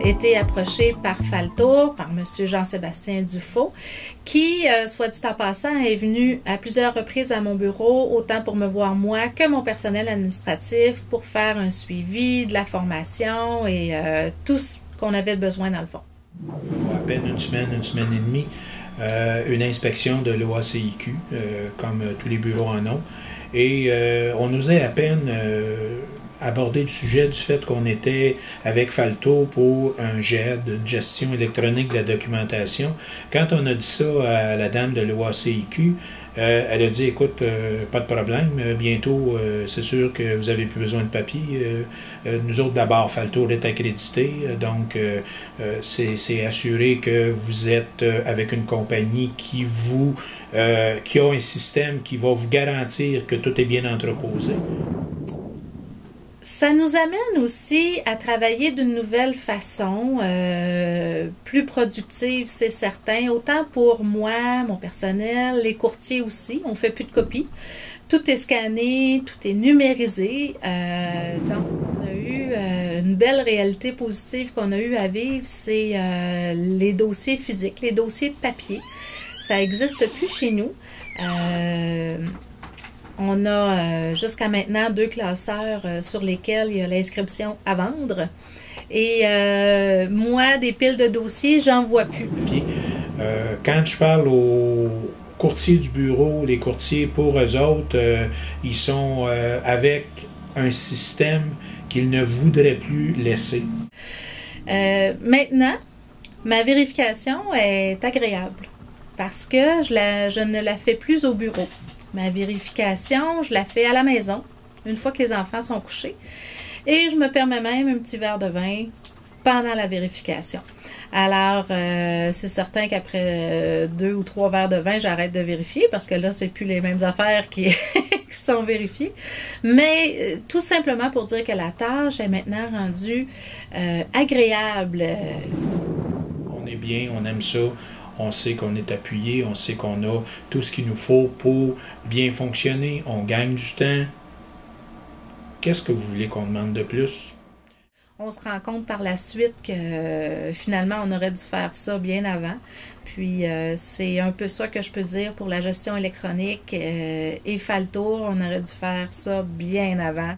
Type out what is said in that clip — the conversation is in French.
été approchée par Faltour, par M. Jean-Sébastien Dufault, qui, soit dit en passant, est venu à plusieurs reprises à mon bureau, autant pour me voir moi que mon personnel administratif, pour faire un suivi de la formation et tout ce qu'on avait besoin dans le fond. À peine une semaine et demie, une inspection de l'OACIQ, comme tous les bureaux en ont. Et on osait à peine aborder le sujet du fait qu'on était avec Faltour pour un GED, une gestion électronique de la documentation. Quand on a dit ça à la dame de l'OACIQ, elle a dit, écoute, pas de problème, bientôt, c'est sûr que vous avez plus besoin de papier. Nous autres, d'abord, Faltour est accrédité, donc c'est assuré que vous êtes avec une compagnie qui a un système qui va vous garantir que tout est bien entreposé. Ça nous amène aussi à travailler d'une nouvelle façon, plus productive, c'est certain, autant pour moi, mon personnel, les courtiers aussi, on fait plus de copies. Tout est scanné, tout est numérisé, donc on a eu une belle réalité positive qu'on a eu à vivre, c'est les dossiers physiques, les dossiers papier. Ça n'existe plus chez nous. On a jusqu'à maintenant 2 classeurs sur lesquels il y a l'inscription à vendre. Et moi, des piles de dossiers, j'en vois plus. Puis, quand je parle aux courtiers du bureau, les courtiers, pour eux autres, ils sont avec un système qu'ils ne voudraient plus laisser. Maintenant, ma vérification est agréable parce que je ne la fais plus au bureau. Ma vérification, je la fais à la maison, une fois que les enfants sont couchés. Et je me permets même un petit verre de vin pendant la vérification. Alors, c'est certain qu'après 2 ou 3 verres de vin, j'arrête de vérifier parce que là, c'est plus les mêmes affaires qui sont vérifiées. Mais tout simplement pour dire que la tâche est maintenant rendue agréable. On est bien, on aime ça. On sait qu'on est appuyé, on sait qu'on a tout ce qu'il nous faut pour bien fonctionner. On gagne du temps. Qu'est-ce que vous voulez qu'on demande de plus? On se rend compte par la suite que finalement, on aurait dû faire ça bien avant. Puis, c'est un peu ça que je peux dire pour la gestion électronique et Faltour. On aurait dû faire ça bien avant.